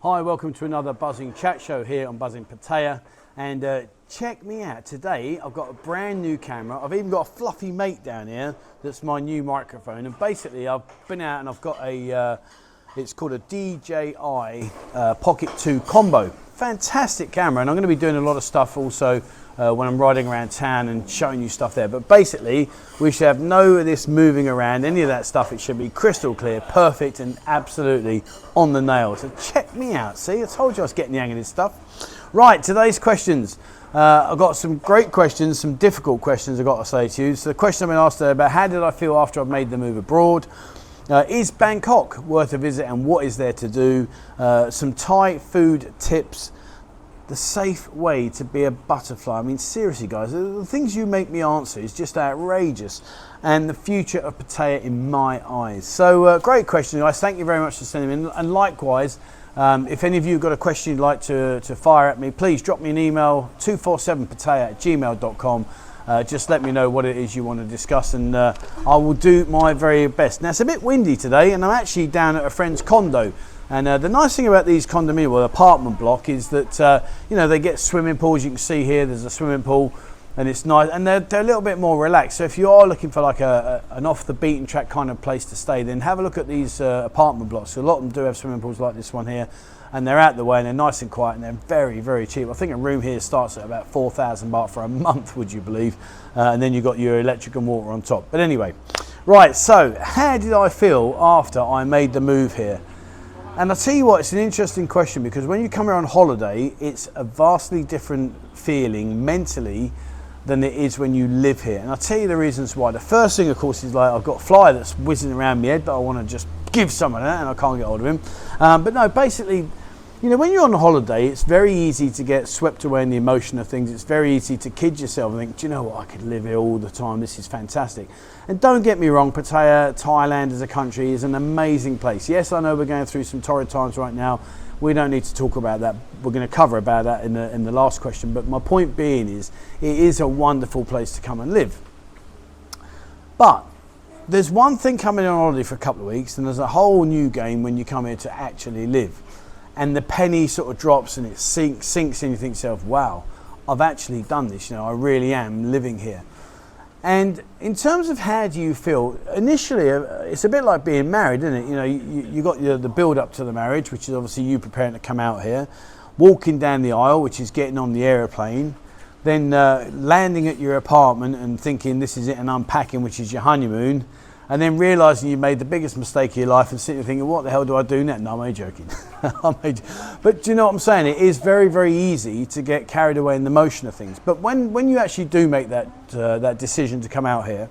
Hi, welcome to another Buzzin Chat Show here on Buzzin Pattaya. And check me out, today I've got a brand new camera. I've even got a fluffy mate down here that's my new microphone. And basically I've been out and I've got a, it's called a DJI Pocket 2 Combo. Fantastic camera, and I'm going to be doing a lot of stuff also when I'm riding around town and showing you stuff there. But basically we should have no of this moving around, any of that stuff. It should be crystal clear, perfect, and absolutely on the nail. So check me out. See, I told you I was getting the hang of this stuff. Right, today's questions. I've got some great questions, some difficult questions I've got to say to you. So the question I've been asked today about how did I feel after I've made the move abroad? Is Bangkok worth a visit and what is there to do? Some Thai food tips. The safe way to be a butterfly. I mean, seriously guys, the things you make me answer is just outrageous. And the future of Pattaya in my eyes. So great question guys, thank you very much for sending them in. And likewise, if any of you have got a question you'd like to fire at me, please drop me an email, 247pattaya@gmail.com. Just let me know what it is you want to discuss, and I will do my very best. Now it's a bit windy today and I'm actually down at a friend's condo. And the nice thing about these condominium or apartment block is that you know, they get swimming pools. You can see here there's a swimming pool, and it's nice, and they're a little bit more relaxed. So if you are looking for like an off the beaten track kind of place to stay, then have a look at these apartment blocks. So a lot of them do have swimming pools like this one here, and they're out the way and they're nice and quiet and they're very, very cheap. I think a room here starts at about 4,000 baht for a month, would you believe? And then you've got your electric and water on top. But anyway, right, so how did I feel after I made the move here? And I'll tell you what, it's an interesting question, because when you come here on holiday, it's a vastly different feeling mentally than it is when you live here. And I'll tell you the reasons why. The first thing, of course, is like I've got a fly that's whizzing around my head, but I want to just give someone that and I can't get hold of him. But no, basically, you know, when you're on holiday, it's very easy to get swept away in the emotion of things. It's very easy to kid yourself and think, do you know what, I could live here all the time, this is fantastic. And don't get me wrong, Pattaya, Thailand as a country is an amazing place. Yes, I know we're going through some torrid times right now. We don't need to talk about that. We're going to cover about that in the last question. But my point being is, it is a wonderful place to come and live. But there's one thing coming on holiday for a couple of weeks, and there's a whole new game when you come here to actually live. And the penny sort of drops and it sinks and you think to yourself, wow, I've actually done this, you know, I really am living here. And in terms of how do you feel, initially it's a bit like being married, isn't it? You know, you got the build up to the marriage, which is obviously you preparing to come out here, walking down the aisle, which is getting on the aeroplane, then landing at your apartment and thinking this is it, and unpacking, which is your honeymoon, and then realising you made the biggest mistake of your life and sitting there thinking, what the hell do I do now? No, I'm only joking. But do you know what I'm saying? It is very, very easy to get carried away in the motion of things. But when you actually do make that decision to come out here,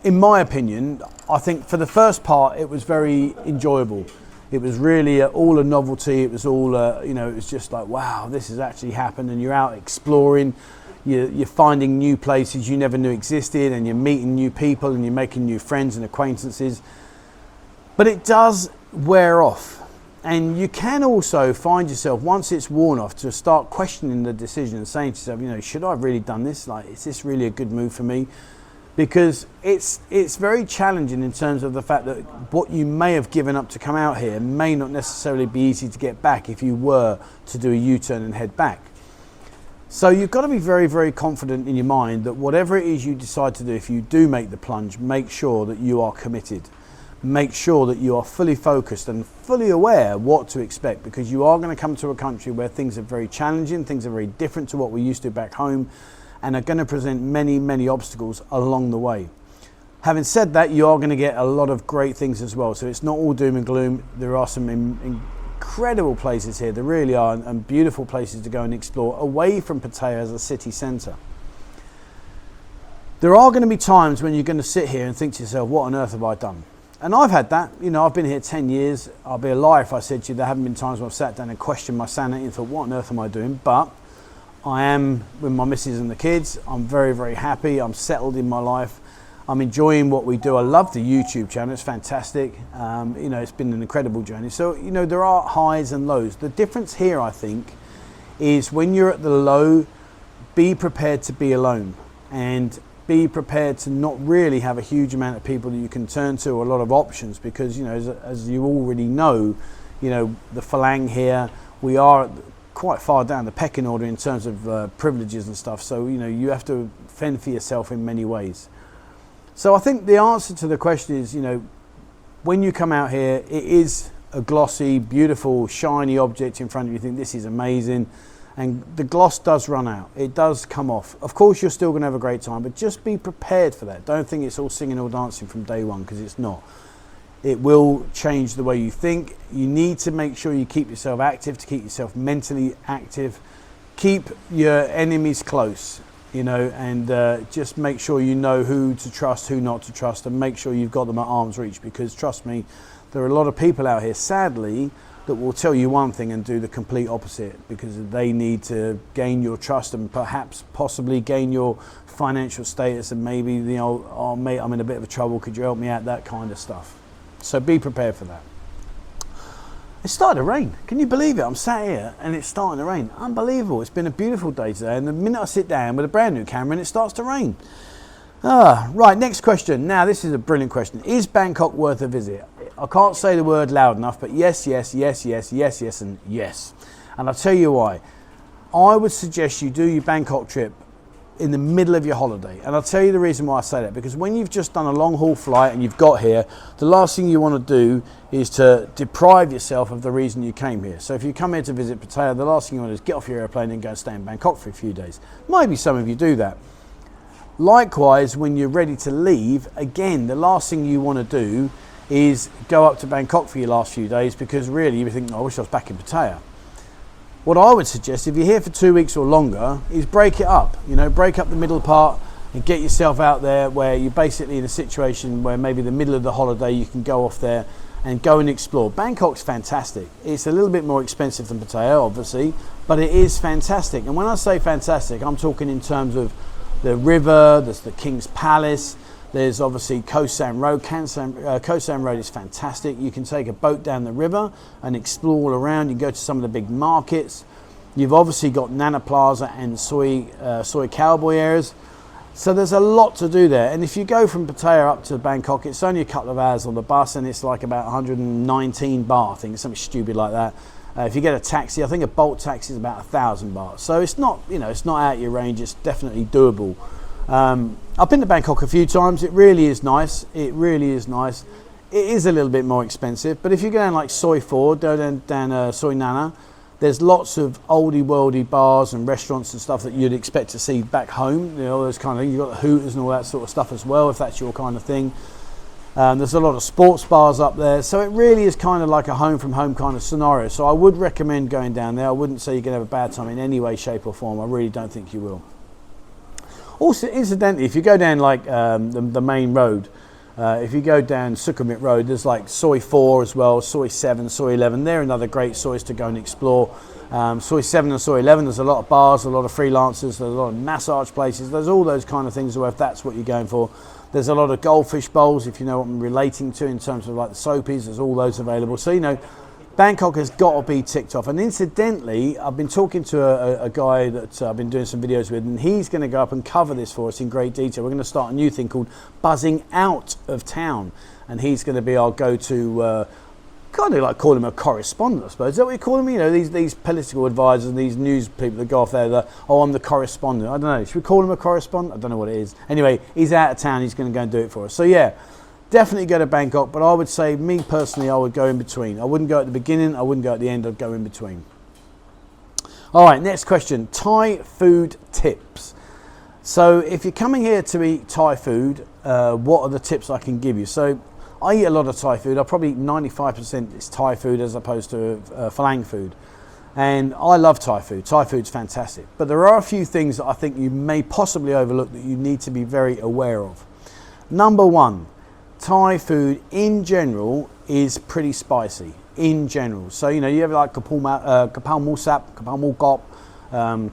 in my opinion, I think for the first part, it was very enjoyable. It was really all a novelty. It was all, you know, it was just like, wow, this has actually happened, and you're out exploring. You're finding new places you never knew existed, and you're meeting new people and you're making new friends and acquaintances. But it does wear off, and you can also find yourself, once it's worn off, to start questioning the decision and saying to yourself, you know, should I have really done this? Like, is this really a good move for me? Because it's very challenging in terms of the fact that what you may have given up to come out here may not necessarily be easy to get back if you were to do a U-turn and head back. So you've got to be very, very confident in your mind that whatever it is you decide to do, if you do make the plunge, make sure that you are committed. Make sure that you are fully focused and fully aware what to expect, because you are going to come to a country where things are very challenging, things are very different to what we used to back home, and are going to present many, many obstacles along the way. Having said that, you are going to get a lot of great things as well. So it's not all doom and gloom. There are some incredible places here, there really are, and beautiful places to go and explore away from Pattaya as a city centre. There are going to be times when you're going to sit here and think to yourself, what on earth have I done? And I've had that. You know, I've been here 10 years. I'll be a liar if I said to you there haven't been times when I've sat down and questioned my sanity and thought, what on earth am I doing? But I am with my missus and the kids. I'm very, very happy. I'm settled in my life. I'm enjoying what we do. I love the YouTube channel. It's fantastic. You know, it's been an incredible journey. So, you know, there are highs and lows. The difference here, I think, is when you're at the low, be prepared to be alone, and be prepared to not really have a huge amount of people that you can turn to, or a lot of options, because, you know, as you already know, the Falang here, we are quite far down the pecking order in terms of privileges and stuff. So, you have to fend for yourself in many ways. So I think the answer to the question is, when you come out here, it is a glossy, beautiful, shiny object in front of you. You think this is amazing. And the gloss does run out. It does come off. Of course, you're still going to have a great time, but just be prepared for that. Don't think it's all singing or dancing from day one, because it's not. It will change the way you think. You need to make sure you keep yourself active, to keep yourself mentally active. Keep your enemies close, and just make sure you know who to trust, who not to trust, and make sure you've got them at arm's reach, because trust me, there are a lot of people out here, sadly, that will tell you one thing and do the complete opposite, because they need to gain your trust and perhaps possibly gain your financial status, and maybe, oh mate, I'm in a bit of trouble, could you help me out, that kind of stuff. So be prepared for that. It's started to rain. Can you believe it? I'm sat here and it's starting to rain. Unbelievable. It's been a beautiful day today, and the minute I sit down with a brand new camera and it starts to rain. Right, next question. Now, this is a brilliant question. Is Bangkok worth a visit? I can't say the word loud enough, but yes, yes, yes, yes, yes, yes, and yes. And I'll tell you why. I would suggest you do your Bangkok trip in the middle of your holiday. And I'll tell you the reason why I say that, because when you've just done a long haul flight and you've got here, the last thing you want to do is to deprive yourself of the reason you came here. So if you come here to visit Pattaya, the last thing you want to do is get off your airplane and go and stay in Bangkok for a few days. Maybe some of you do that. Likewise, when you're ready to leave, again, the last thing you want to do is go up to Bangkok for your last few days, because really you think, I wish I was back in Pattaya. What I would suggest, if you're here for 2 weeks or longer, is break it up. Break up the middle part and get yourself out there where you're basically in a situation where maybe the middle of the holiday you can go off there and go and explore. Bangkok's fantastic. It's a little bit more expensive than Pattaya, obviously, but it is fantastic. And when I say fantastic, I'm talking in terms of the river, there's the King's Palace, there's obviously Koh San Road. Koh San Road is fantastic. You can take a boat down the river and explore all around. You can go to some of the big markets. You've obviously got Nana Plaza and Soy Cowboy areas. So there's a lot to do there. And if you go from Pattaya up to Bangkok, it's only a couple of hours on the bus, and it's like about 119 baht, I think, something stupid like that. If you get a taxi, I think a Bolt taxi is about 1,000 baht. So it's not, it's not out of your range. It's definitely doable. I've been to Bangkok a few times. It really is nice. It really is nice. It is a little bit more expensive, but if you go down like Soi 4, down Soi Nana, there's lots of oldie worldy bars and restaurants and stuff that you'd expect to see back home. Those kind of things. You've got the Hooters and all that sort of stuff as well, if that's your kind of thing. There's a lot of sports bars up there, so it really is kind of like a home from home kind of scenario. So I would recommend going down there. I wouldn't say you're going to have a bad time in any way, shape or form. I really don't think you will. Also, incidentally, if you go down like the main road, if you go down Sukhumvit Road, there's like Soi 4 as well, Soi 7, Soi 11. They're another great sois to go and explore. Soi 7 and Soi 11, there's a lot of bars, a lot of freelancers, there's a lot of massage places. There's all those kind of things, if that's what you're going for. There's a lot of goldfish bowls, if you know what I'm relating to in terms of like the soapies. There's all those available. So, Bangkok has got to be ticked off. And incidentally, I've been talking to a guy that I've been doing some videos with, and he's going to go up and cover this for us in great detail. We're going to start a new thing called Buzzing Out of Town, and he's going to be our go-to, kind of like call him a correspondent, I suppose. Is that what you call him? These political advisors and these news people that go off there that, I'm the correspondent. I don't know. Should we call him a correspondent? I don't know what it is. Anyway, he's out of town. He's going to go and do it for us. So, yeah. Definitely go to Bangkok, but I would say, me personally, I would go in between. I wouldn't go at the beginning, I wouldn't go at the end, I'd go in between. All right, next question. Thai food tips. So if you're coming here to eat Thai food, what are the tips I can give you? So I eat a lot of Thai food. I probably 95% is Thai food as opposed to Falang food. And I love Thai food. Thai food's fantastic. But there are a few things that I think you may possibly overlook that you need to be very aware of. Number one, Thai food in general is pretty spicy in general. So, you have like kapau musap, kapau mukop,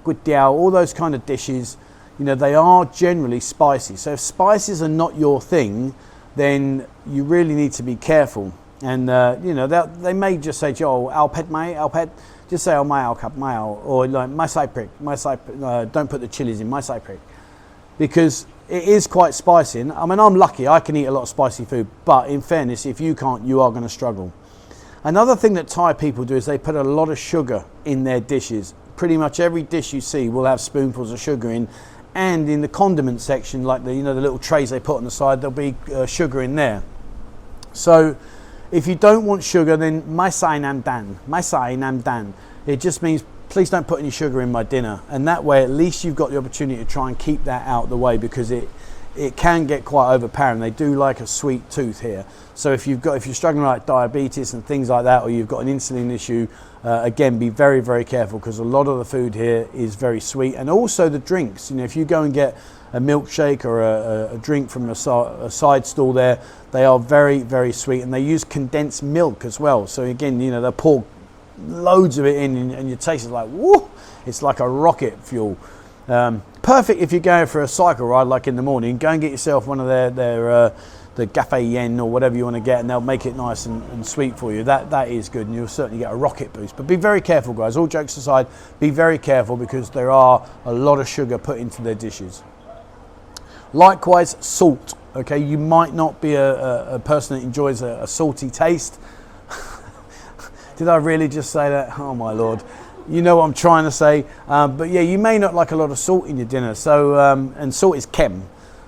kuit tiao, all those kind of dishes, they are generally spicy. So if spices are not your thing, then you really need to be careful. And, they may just say to you, al pet mai, al pet, just say, mai al kap mai al, or like, my side prick, don't put the chilies in, my side prick. Because it is quite spicy. I mean, I'm lucky, I can eat a lot of spicy food, but in fairness, if you can't, you are going to struggle. Another thing that Thai people do is they put a lot of sugar in their dishes. Pretty much every dish you see will have spoonfuls of sugar in, and in the condiment section, like the little trays they put on the side, there'll be sugar in there. So if you don't want sugar, then mai sai nam dan. It just means please don't put any sugar in my dinner, and that way at least you've got the opportunity to try and keep that out of the way, because it can get quite overpowering. They do like a sweet tooth here. So if you're struggling with like diabetes and things like that, or you've got an insulin issue, again, be very, very careful, because a lot of the food here is very sweet. And also the drinks, if you go and get a milkshake or a drink from a side stall there, they are very, very sweet, and they use condensed milk as well. So again, they'll pour loads of it in, and your taste is like, woo, it's like a rocket fuel. Perfect if you're going for a cycle ride, like in the morning. Go and get yourself one of their the Cafe Yen or whatever you want to get, and they'll make it nice and sweet for you. That is good, and you'll certainly get a rocket boost. But be very careful, guys. All jokes aside, be very careful, because there are a lot of sugar put into their dishes. Likewise, salt. Okay, you might not be a person that enjoys a salty taste. Did I really just say that? Oh my Lord. You know what I'm trying to say. But yeah, you may not like a lot of salt in your dinner. So, and salt is kem.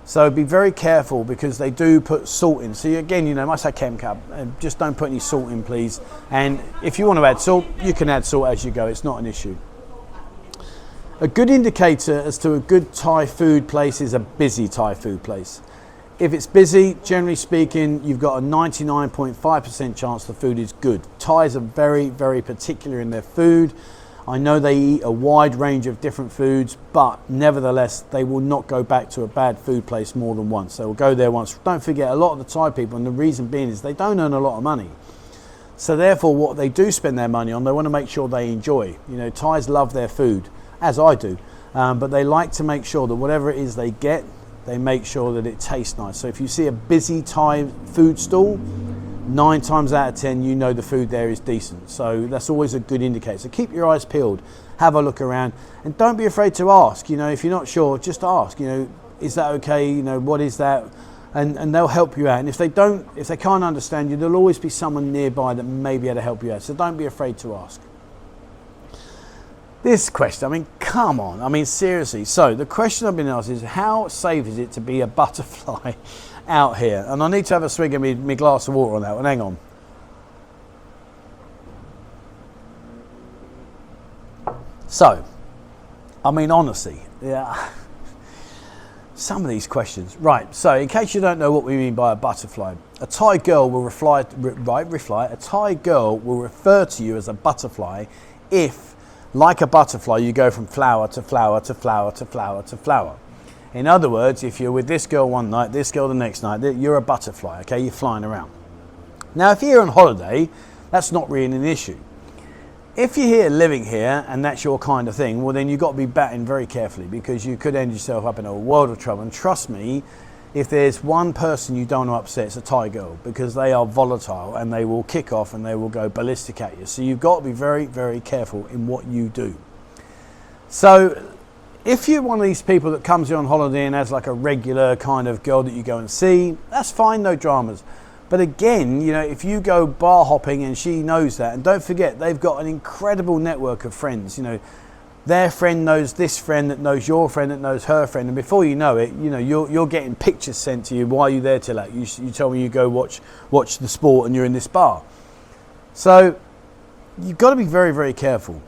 So be very careful, because they do put salt in. So again, must have kem cup. Just don't put any salt in, please. And if you want to add salt, you can add salt as you go. It's not an issue. A good indicator as to a good Thai food place is a busy Thai food place. If it's busy, generally speaking, you've got a 99.5% chance the food is good. Thais are very, very particular in their food. I know they eat a wide range of different foods, but nevertheless, they will not go back to a bad food place more than once. They will go there once. Don't forget, a lot of the Thai people, and the reason being is they don't earn a lot of money. So therefore, what they do spend their money on, they want to make sure they enjoy. Thais love their food, as I do, but they like to make sure that whatever it is they get, they make sure that it tastes nice. So if you see a busy Thai food stall, 9 times out of 10, the food there is decent. So that's always a good indicator. So keep your eyes peeled, have a look around, and don't be afraid to ask. If you're not sure, just ask. Is that okay? What is that? And they'll help you out. And if they can't understand you, there'll always be someone nearby that may be able to help you out. So don't be afraid to ask. This question, come on, seriously. So the question I've been asked is, how safe is it to be a butterfly out here? And I need to have a swig of my glass of water on that one. Hang on. So, honestly, yeah. Some of these questions. Right, so in case you don't know what we mean by a butterfly, a Thai girl will a Thai girl will refer to you as a butterfly if, like a butterfly, you go from flower to flower to flower to flower to flower. In other words, if you're with this girl one night, this girl the next night, you're a butterfly, okay? You're flying around. Now, if you're on holiday, that's not really an issue. If you're here living here and that's your kind of thing, well, then you've got to be batting very carefully, because you could end yourself up in a world of trouble. And trust me, if there's one person you don't want to upset, it's a Thai girl, because they are volatile and they will kick off and they will go ballistic at you. So you've got to be very, very careful in what you do. So if you're one of these people that comes here on holiday and has like a regular kind of girl that you go and see, that's fine, no dramas. But again, if you go bar hopping and she knows that, and don't forget, they've got an incredible network of friends. Their friend knows this friend that knows your friend that knows her friend, and before you know it, you're getting pictures sent to you. Why are you there till that? You tell me you go watch the sport and you're in this bar. So you've got to be very, very careful.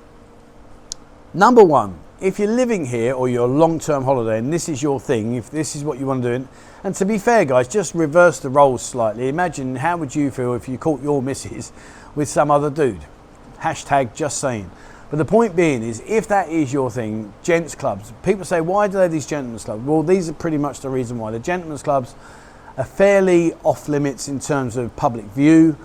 Number one, if you're living here or you're a long-term holiday and this is your thing, if this is what you want to do, and to be fair, guys, just reverse the roles slightly. Imagine how would you feel if you caught your missus with some other dude? Hashtag just saying. But the point being is, if that is your thing, gents clubs, people say, why do they have these gentlemen's clubs? Well, these are pretty much the reason why. The gentlemen's clubs are fairly off limits in terms of public view.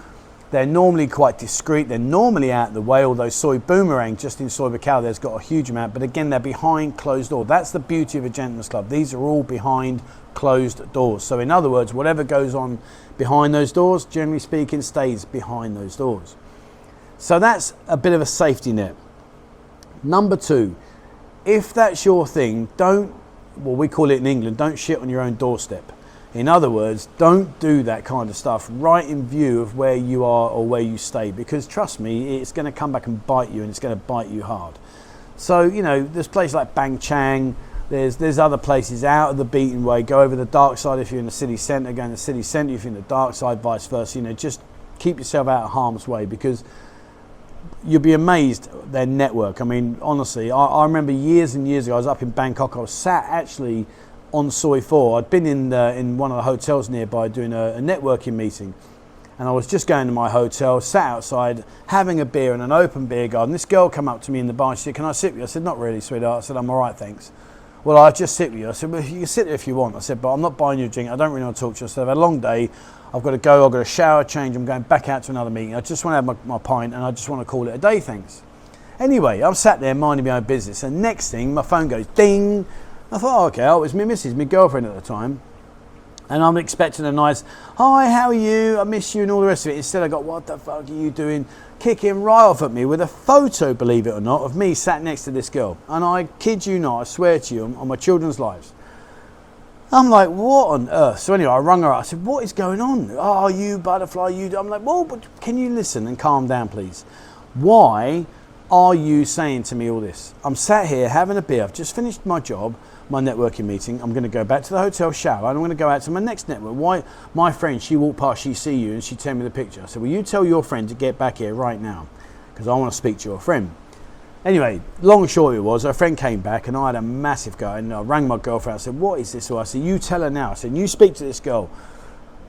They're normally quite discreet. They're normally out of the way, although Soy Boomerang, just in Soy Bacau, there's got a huge amount. But again, they're behind closed doors. That's the beauty of a gentleman's club. These are all behind closed doors. So in other words, whatever goes on behind those doors, generally speaking, stays behind those doors. So that's a bit of a safety net. Number two, if that's your thing, we call it in England, don't shit on your own doorstep. In other words, don't do that kind of stuff right in view of where you are or where you stay, because trust me, it's going to come back and bite you, and it's going to bite you hard. So, you know, there's places like Bangkok, there's other places out of the beaten way. Go over the dark side if you're in the city centre, go in the city centre if you're in the dark side, vice versa. You know, just keep yourself out of harm's way, because you'll be amazed at their network. I mean, honestly, I remember years and years ago, I was up in Bangkok. I was sat actually on Soi 4. I'd been in one of the hotels nearby doing a networking meeting, and I was just going to my hotel, sat outside having a beer in an open beer garden. This girl came up to me in the bar and she said, "Can I sit with you?" I said, "Not really, sweetheart." I said, "I'm all right, thanks." "Well, I'll just sit with you." I said, "Well, you can sit there if you want." I said, "But I'm not buying you a drink. I don't really want to talk to you." I said, "I've had a long day. I've got to go. I've got a shower, change. I'm going back out to another meeting. I just want to have my pint, and I just want to call it a day, thanks." Anyway, I'm sat there minding my own business, and next thing, my phone goes ding. I thought, oh, okay, it was my missus, my girlfriend at the time. And I'm expecting a nice, "Hi, how are you? I miss you," and all the rest of it. Instead, I got, "What the fuck are you doing?" Kicking right off at me with a photo, believe it or not, of me sat next to this girl. And I kid you not, I swear to you, on my children's lives. I'm like, what on earth? So anyway, I rung her up. I said, "What is going on? Oh, you butterfly, you..." I'm like, "Well, but can you listen and calm down, please? Why are you saying to me all this? I'm sat here having a beer. I've just finished my job, my networking meeting. I'm going to go back to the hotel shower, and I'm going to go out to my next network. Why? My friend, she walked past, she see you, and she tell me the picture." I said, "Well, you tell your friend to get back here right now, because I want to speak to your friend." Anyway, long and short it was, her friend came back, and I had a massive go, and I rang my girlfriend. I said, "What is this?" So I said, "You tell her now." I said, "You speak to this girl."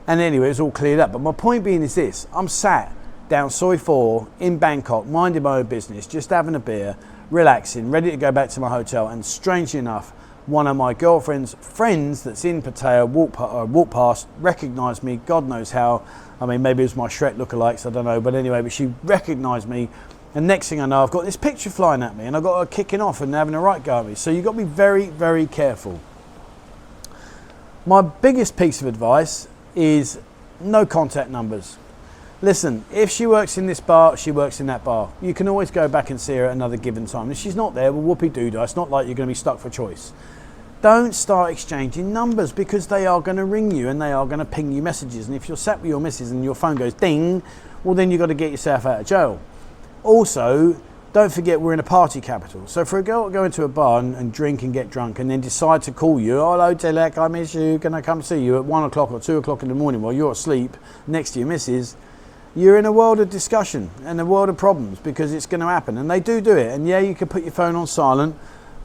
And anyway, it was all cleared up. But my point being is this: I'm sat down Soi 4 in Bangkok, minding my own business, just having a beer, relaxing, ready to go back to my hotel, and strangely enough, one of my girlfriend's friends that's in Pattaya walked past, recognised me, God knows how. I mean, maybe it was my Shrek lookalikes, I don't know. But anyway, but she recognised me. And next thing I know, I've got this picture flying at me, and I've got her kicking off and having a right go at me. So you've got to be very, very careful. My biggest piece of advice is no contact numbers. Listen, if she works in this bar, she works in that bar. You can always go back and see her at another given time. If she's not there, well, whoopee-doo-dah. It's not like you're going to be stuck for choice. Don't start exchanging numbers, because they are going to ring you and they are going to ping you messages. And if you're sat with your missus and your phone goes ding, well, then you've got to get yourself out of jail. Also, don't forget we're in a party capital. So for a girl to go into a bar and drink and get drunk and then decide to call you, "Oh, hello, Tilak, I miss you. Can I come see you?" at 1 o'clock or 2 o'clock in the morning while you're asleep next to your missus, you're in a world of discussion and a world of problems, because it's going to happen. And they do it. And yeah, you can put your phone on silent.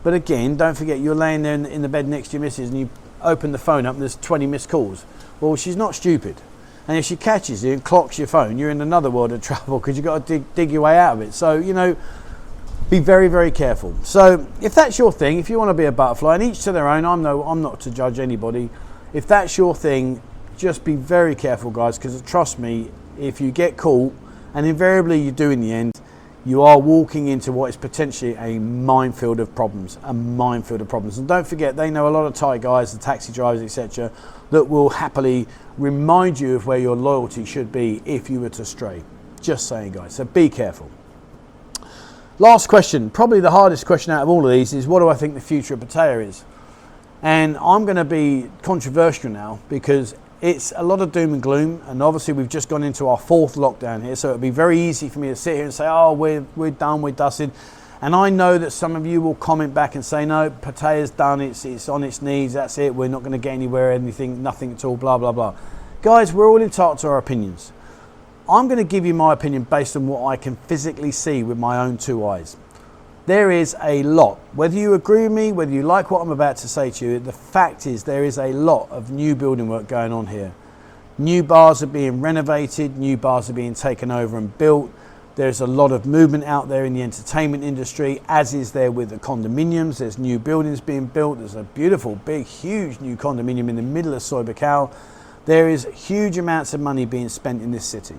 But again, don't forget, you're laying there in the bed next to your missus and you open the phone up and there's 20 missed calls. Well, she's not stupid. And if she catches you and clocks your phone, you're in another world of trouble, because you've got to dig your way out of it. So, you know, be very, very careful. So if that's your thing, if you want to be a butterfly, and each to their own, I'm not to judge anybody. If that's your thing, just be very careful, guys, because trust me, if you get caught, and invariably you do in the end, you are walking into what is potentially a minefield of problems, And don't forget, they know a lot of Thai guys, the taxi drivers, etc., that will happily remind you of where your loyalty should be if you were to stray. Just saying, guys, so be careful. Last question, probably the hardest question out of all of these, is what do I think the future of Pattaya is? And I'm going to be controversial now, because it's a lot of doom and gloom, and obviously we've just gone into our 4th lockdown here, so it'll be very easy for me to sit here and say, "Oh, we're done, we're dusted." And I know that some of you will comment back and say, "No, Pattaya's done, it's on its knees, that's it, we're not going to get anywhere, nothing at all, blah, blah, blah." Guys, we're all entitled to our opinions. I'm going to give you my opinion based on what I can physically see with my own 2 eyes. There is a lot, whether you agree with me, whether you like what I'm about to say to you, the fact is there is a lot of new building work going on here. New bars are being renovated, new bars are being taken over and built. There's a lot of movement out there in the entertainment industry, as is there with the condominiums. There's new buildings being built. There's a beautiful, big, huge new condominium in the middle of Soi Buakhao. There is huge amounts of money being spent in this city.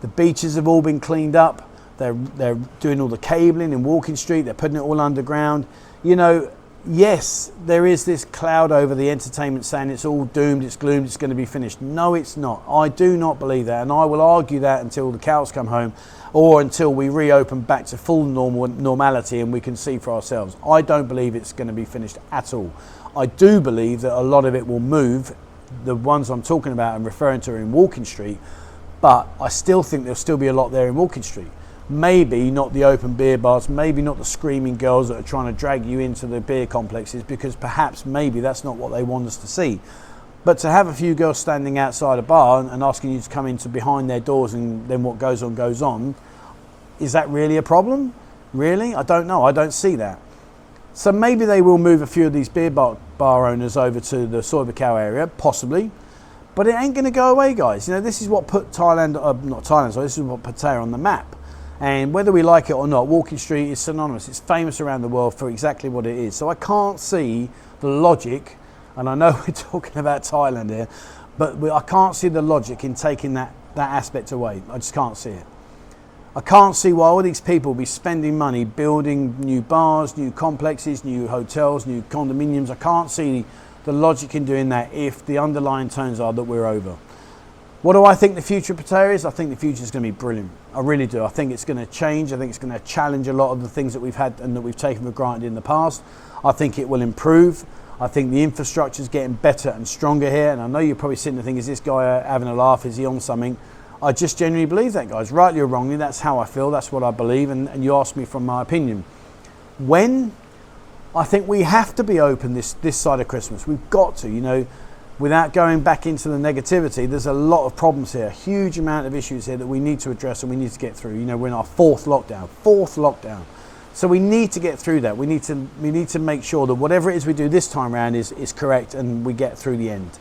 The beaches have all been cleaned up. They're doing all the cabling in Walking Street. They're putting it all underground. You know, yes, there is this cloud over the entertainment saying it's all doomed, it's gloomed, it's going to be finished. No, it's not. I do not believe that, and I will argue that until the cows come home, or until we reopen back to full normality and we can see for ourselves. I don't believe it's going to be finished at all. I do believe that a lot of it will move the ones I'm talking about and referring to are in Walking Street, but I still think there'll still be a lot there in Walking Street. Maybe not the open beer bars, maybe not the screaming girls that are trying to drag you into the beer complexes, because perhaps maybe that's not what they want us to see. But to have a few girls standing outside a bar and asking you to come into behind their doors, and then what goes on, is that really a problem? Really? I don't know. I don't see that. So maybe they will move a few of these beer bar owners over to the Soy Buakhao area, possibly. But it ain't going to go away, guys. You know, this is what put this is what Pattaya on the map. And whether we like it or not, Walking Street is synonymous. It's famous around the world for exactly what it is. So I can't see the logic. And I know we're talking about Thailand here, but I can't see the logic in taking that aspect away. I just can't see it. I can't see why all these people will be spending money building new bars, new complexes, new hotels, new condominiums. I can't see the logic in doing that if the underlying tones are that we're over. What do I think the future of Pattaya is? I think the future is going to be brilliant. I really do. I think it's going to change. I think it's going to challenge a lot of the things that we've had and that we've taken for granted in the past. I think it will improve. I think the infrastructure is getting better and stronger here. And I know you're probably sitting there thinking, is this guy having a laugh? Is he on something? I just genuinely believe that, guys. Rightly or wrongly, that's how I feel. That's what I believe. And you asked me from my opinion. When? I think we have to be open this side of Christmas. We've got to, you know, without going back into the negativity. There's a lot of problems here. A huge amount of issues here that we need to address and we need to get through. You know, we're in our fourth lockdown. So we need to get through that. We need to make sure that whatever it is we do this time around is correct and we get through the end.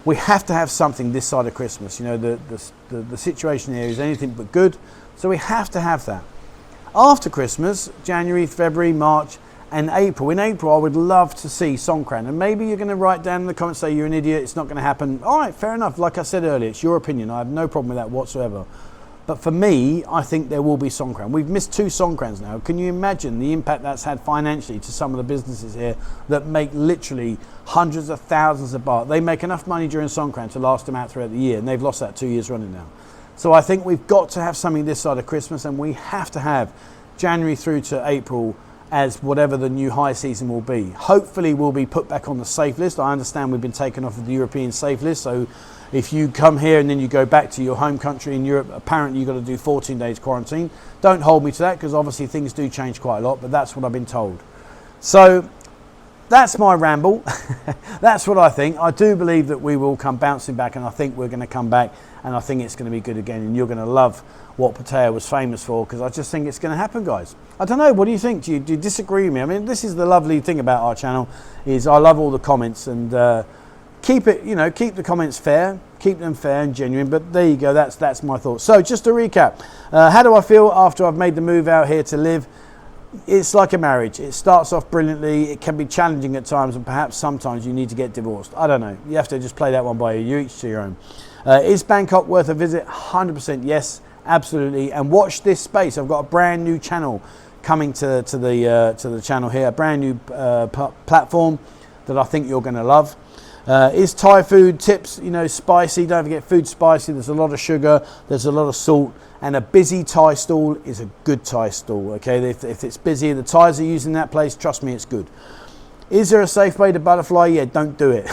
We have to have something this side of Christmas. You know, the situation here is anything but good. So we have to have that. After Christmas, January, February, March and April. In April, I would love to see Songkran. And maybe you're going to write down in the comments, say you're an idiot, it's not going to happen. All right, fair enough. Like I said earlier, it's your opinion. I have no problem with that whatsoever. But for me, I think there will be Songkran. We've missed 2 Songkrans now. Can you imagine the impact that's had financially to some of the businesses here that make literally hundreds of thousands of baht? They make enough money during Songkran to last them out throughout the year, and they've lost that 2 years running now. So I think we've got to have something this side of Christmas, and we have to have January through to April as whatever the new high season will be. Hopefully we'll be put back on the safe list. I understand we've been taken off of the European safe list, so if you come here and then you go back to your home country in Europe, apparently you've got to do 14 days quarantine. Don't hold me to that, because obviously things do change quite a lot, but that's what I've been told. So that's my ramble. That's what I think. I do believe that we will come bouncing back, and I think we're going to come back, and I think it's going to be good again, and you're going to love what Pattaya was famous for, because I just think it's going to happen, guys. I don't know, what do you think? Do you disagree with me? I mean, this is the lovely thing about our channel, is I love all the comments, and keep the comments fair, keep them fair and genuine. But there you go, that's my thoughts. So just to recap, how do I feel after I've made the move out here to live? It's like a marriage. It starts off brilliantly. It can be challenging at times, and perhaps sometimes you need to get divorced. I don't know. You have to just play that one by ear. You each to your own. Is Bangkok worth a visit? 100% yes, absolutely. And watch this space. I've got a brand new channel coming to the channel here. A brand new platform that I think you're going to love. Is Thai food tips, spicy? Don't forget, food's spicy. There's a lot of sugar, there's a lot of salt, and a busy Thai stall is a good Thai stall. Okay, if it's busy, the Thais are using that place, trust me, it's good. Is there a safe way to butterfly? Yeah, don't do it.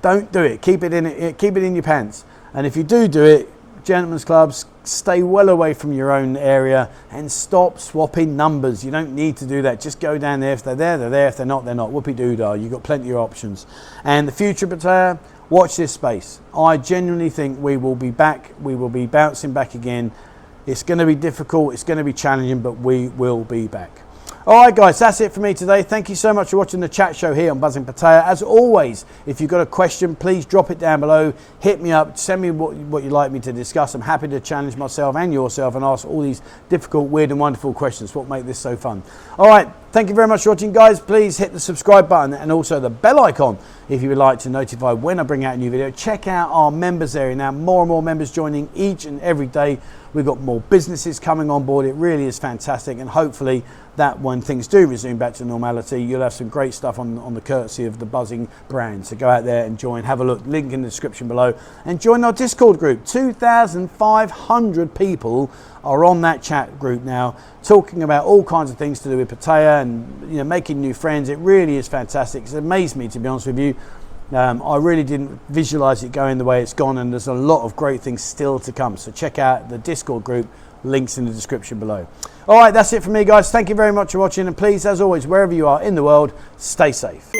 Don't do it. Keep it in your pants. And if you do it, gentlemen's clubs, stay well away from your own area and stop swapping numbers. You don't need to do that. Just go down there. If they're there, they're there. If they're not, they're not. Whoopie-doo-dah. You've got plenty of options. And the future of Pattaya, watch this space. I genuinely think we will be back. We will be bouncing back again. It's going to be difficult. It's going to be challenging, but we will be back. All right, guys, that's it for me today. Thank you so much for watching the chat show here on Buzzin Pattaya. As always, if you've got a question, please drop it down below. Hit me up. Send me what you'd like me to discuss. I'm happy to challenge myself and yourself and ask all these difficult, weird and wonderful questions. What make this so fun? All right, thank you very much for watching, guys. Please hit the subscribe button and also the bell icon if you would like to notify when I bring out a new video. Check out our members area now. More and more members joining each and every day. We've got more businesses coming on board. It really is fantastic, and hopefully that when things do resume back to normality, you'll have some great stuff on the courtesy of the Buzzin brand. So go out there and join, have a look, link in the description below, and join our Discord group. 2,500 people are on that chat group now, talking about all kinds of things to do with Pattaya and making new friends. It really is fantastic. It's amazed me, to be honest with you, I really didn't visualize it going the way it's gone, and there's a lot of great things still to come. So check out the Discord group, links in the description below. All right, that's it from me, guys. Thank you very much for watching, and please, as always, wherever you are in the world, stay safe.